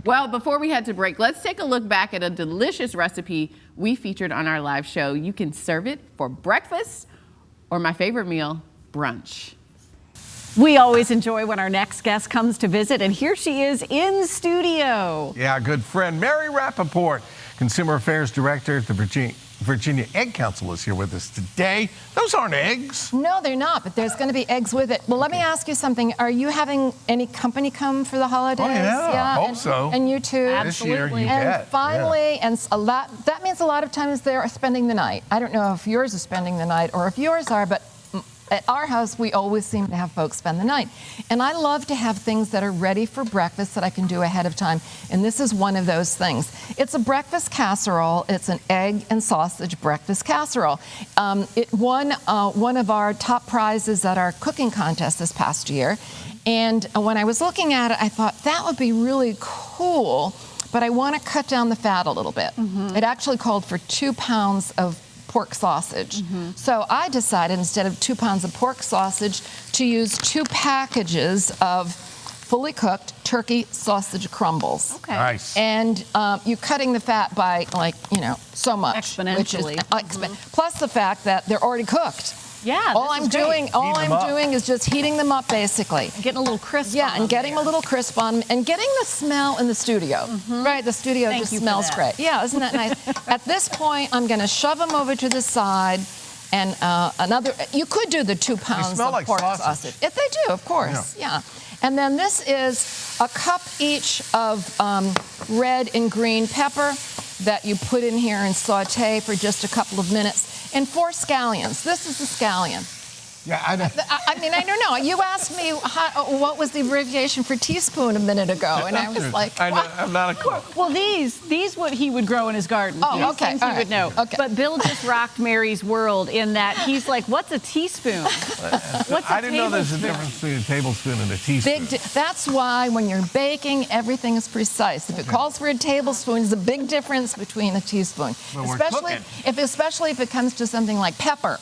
Well, before we head to break, let's take a look back at a delicious recipe we featured on our live show. You can serve it for breakfast or my favorite meal, brunch. We always enjoy when our next guest comes to visit, and here she is in studio. Yeah, good friend Mary Rapoport, Consumer Affairs Director at the Virginia Egg Council, is here with us today. Those aren't eggs. No, they're not, but there's going to be eggs with it. Well, let me ask you something. Are you having any company come for the holidays? Oh, yeah, hope so. And you too? This year, you and bet. finally, and that means a lot of times they're spending the night. I don't know if yours is spending the night or if yours are, but at our house, we always seem to have folks spend the night. And I love to have things that are ready for breakfast that I can do ahead of time. And this is one of those things. It's a breakfast casserole. It's an egg and sausage breakfast casserole. It won one of our top prizes at our cooking contest this past year. And when I was looking at it, I thought that would be really cool, but I want to cut down the fat a little bit. It actually called for 2 pounds of pork sausage. So I decided instead of 2 pounds of pork sausage to use 2 packages of fully cooked turkey sausage crumbles. Okay. Nice. And you're cutting the fat by so much. Exponentially. Which is, plus the fact that they're already cooked. Yeah, All I'm doing is just heating them up, basically. Getting a little crisp. Yeah, and getting a little crisp on them, and getting the smell in the studio. Right, the studio Thank just you for smells that. great. Yeah, isn't that nice? At this point, I'm going to shove them over to the side, and you could do the 2 pounds smell of like pork sausage. If they do, of course, yeah. And then this is a cup each of red and green pepper that you put in here and saute for just a couple of minutes. And 4 scallions. This is the scallion. Yeah, I know. I mean, I don't know. You asked me what was the abbreviation for teaspoon a minute ago, and I was like, I know, I'm not a cook. Well, these what he would grow in his garden. Oh, These okay, things all he would right, know. okay. But Bill just rocked Mary's world in that he's like, what's a teaspoon? What's a I didn't know there's a tablespoon? difference between a tablespoon and a teaspoon. That's why when you're baking, everything is precise. If it calls for a tablespoon, there's a big difference between a teaspoon. Well, we're Especially if it comes to something like pepper.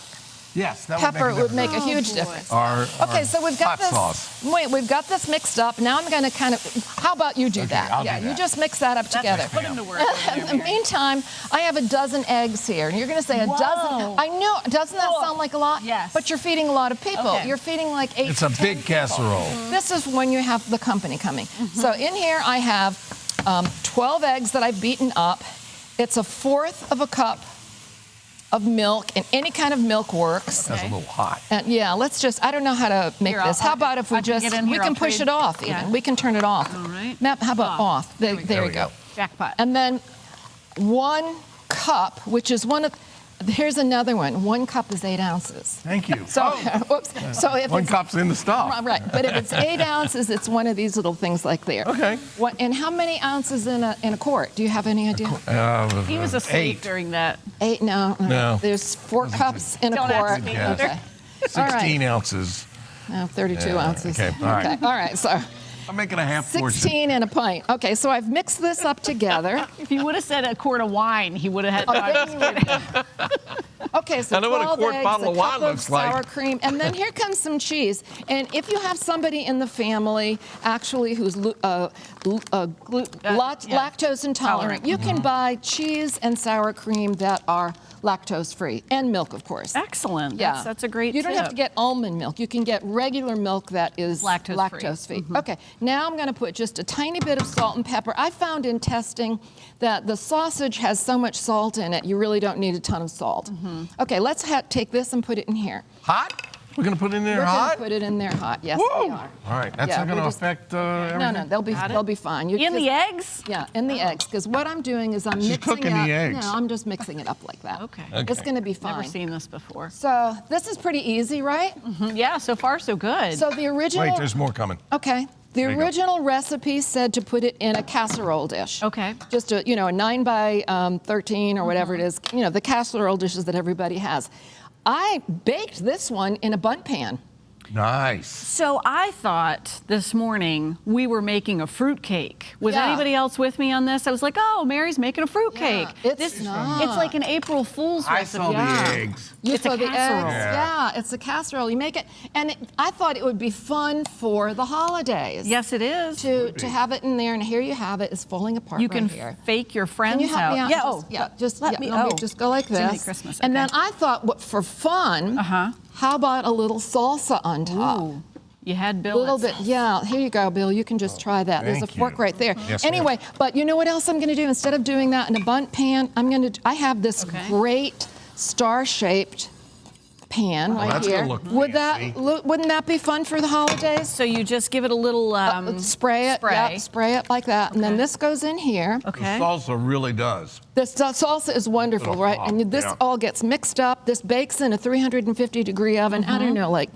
Yes, that Pepper would make a would make a huge boy. difference. Okay, So we've got hot this. sauce. Wait, we've got this mixed up. Now I'm going to kind of. How about you do that? I'll do You that. just mix that up together. Put him to work. In the meantime, I have a dozen eggs here, and you're going to say a Whoa. dozen. I know. Doesn't that sound like a lot? Yes. But you're feeding a lot of people. Okay. You're feeding like 8 It's to a 10 big people. casserole. This is when you have the company coming. So in here I have 12 eggs that I've beaten up. It's 1/4 of a cup of milk, and any kind of milk works. That's a little hot. And yeah, let's just, I don't know how to make Here, this. How about if we just, get in we here, can I'll push trade- it off even. Yeah. We can turn it off. All right. Matt, how about off? There There we we go. go. Jackpot. And then 1 cup, which is here's another one. 1 cup is 8 ounces. Thank you. So, whoops. So if 1 it's, cup's in the stuff. right, but if it's 8 ounces, it's one of these little things like there. Okay. And how many ounces in a quart? Do you have any idea? He was asleep 8. during that. 8? No. No. There's 4 cups in a Don't ask quart. me Yeah. Okay. All right. 16 ounces. No, 32 Yeah, ounces. okay, all right. All right, so I'm making a half portion. 16 and a pint. Okay, so I've mixed this up together. If he would have said a quart of wine, he would have had. Okay, so I know what a 12 quart eggs, bottle of a wine cup looks of like. sour cream, and then here comes some cheese. And if you have somebody in the family actually who's lactose intolerant, you can buy cheese and sour cream that are lactose-free, and milk, of course. Excellent. Yeah. That's a great You don't have tip. to get almond milk. You can get regular milk that is Lactose-free. lactose-free. Okay, now I'm going to put just a tiny bit of salt and pepper. I found in testing that the sausage has so much salt in it, you really don't need a ton of salt. Okay, let's take this and put it in here. Hot? We're going to put it in there We're going hot? to put it in there hot. Yes, Whoa. we are. All right, that's Yeah, not going to we're just- affect everything? No, they'll be fine. In the eggs? Yeah, in the eggs. Because what I'm doing is I'm She's mixing cooking it up. the eggs. No, I'm just mixing it up like that. Okay. It's going to be fine. Never seen this before. So this is pretty easy, right? Yeah, so far so good. So the original. Wait, there's more coming. Okay. The you go. original recipe said to put it in a casserole dish. Okay. Just a 9 by 13 or whatever it is. The casserole dishes that everybody has. I baked this one in a bundt pan. Nice. So I thought this morning we were making a fruit cake. Was Yeah. anybody else with me on this? I was like, oh, Mary's making a fruit cake. It's not. It's like an April Fool's I recipe. saw Yeah. the eggs. You It's a throw the eggs. casserole. Yeah, it's a casserole. You make it, and I thought it would be fun for the holidays. Yes, it is. To have it in there, and here you have it. It's falling apart You can right here. fake your Can friends you help me out? out. Just let me. just go like It's gonna be this. Christmas, And okay. then I thought, for fun, how about a little salsa on top? Ooh, you had A Bill. little bit, yeah. Here you go, Bill. You can just try that. There's a thank fork you. right there. Yes, Anyway, but you know what else I'm going to do? Instead of doing that in a bundt pan, I have this Okay. great star-shaped pan right that's here. gonna look fancy. Wouldn't that be fun for the holidays? So you just give it a little Spray it. spray. Yeah, spray it like that, and then this goes in here. Okay. The salsa really does. This salsa is wonderful, Little right? pop, And this yeah. all gets mixed up. This bakes in a 350-degree oven. I don't know, like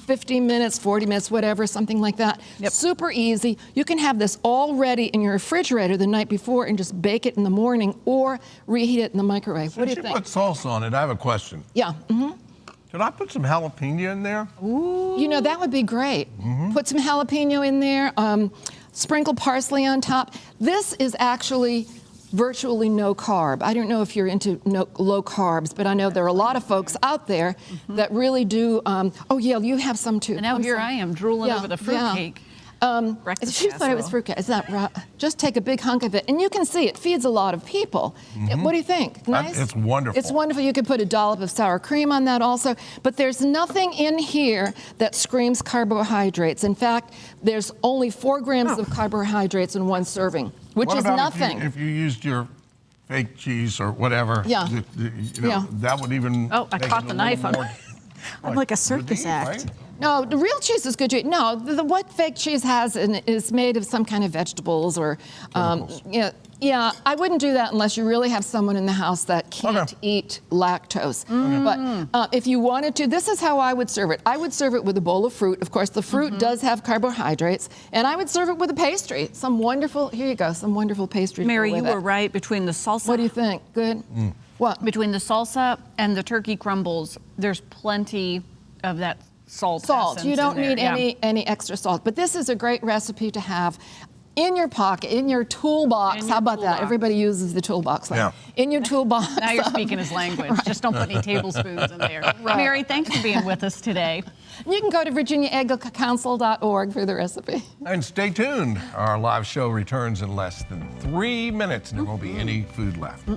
50 minutes, 40 minutes, whatever, something like that. Yep. Super easy. You can have this all ready in your refrigerator the night before and just bake it in the morning or reheat it in the microwave. What do you Since think? put salsa on it, I have a question. Yeah. Should I put some jalapeno in there? You know, that would be great. Put some jalapeno in there, sprinkle parsley on top. This is actually virtually no carb. I don't know if you're into low carbs, but I know there are a lot of folks out there that really do. Oh, yeah, you have some too. And now I'm here sorry. I am drooling Yeah, over the fruit yeah. cake. Breakfast She thought it was casserole. fruit cake. Is that right? Just take a big hunk of it, and you can see it feeds a lot of people. What do you think? Nice? It's wonderful. It's wonderful. You could put a dollop of sour cream on that also, but there's nothing in here that screams carbohydrates. In fact, there's only 4 grams of carbohydrates in one serving, which What is about nothing. If you used your fake cheese or whatever? Yeah. You know, Yeah. that would even. Oh, I make caught it the a knife little on- more, I'm like a circus redeemed, act. right? No, the real cheese is good. No, what fake cheese has is made of some kind of vegetables or, Chemicals. yeah. I wouldn't do that unless you really have someone in the house that can't Okay. eat lactose. But if you wanted to, this is how I would serve it. I would serve it with a bowl of fruit. Of course, the fruit does have carbohydrates, and I would serve it with a pastry. Some wonderful. Here you go. Some wonderful pastry. to go Mary, with you it. were right. Between the salsa, What do you think? Good. What? between the salsa and the turkey crumbles, there's plenty of that salt. Salt. essence You in don't there. need Yeah. any extra salt. But this is a great recipe to have in your pocket, in your toolbox. In How your about that? toolbox. Everybody uses the toolbox. Yeah. In your toolbox. Now you're speaking his language. Just don't put any tablespoons in there. Mary, thanks for being with us today. You can go to virginiaeggcouncil.org for the recipe. And stay tuned. Our live show returns in less than 3 minutes, and there won't be any food left.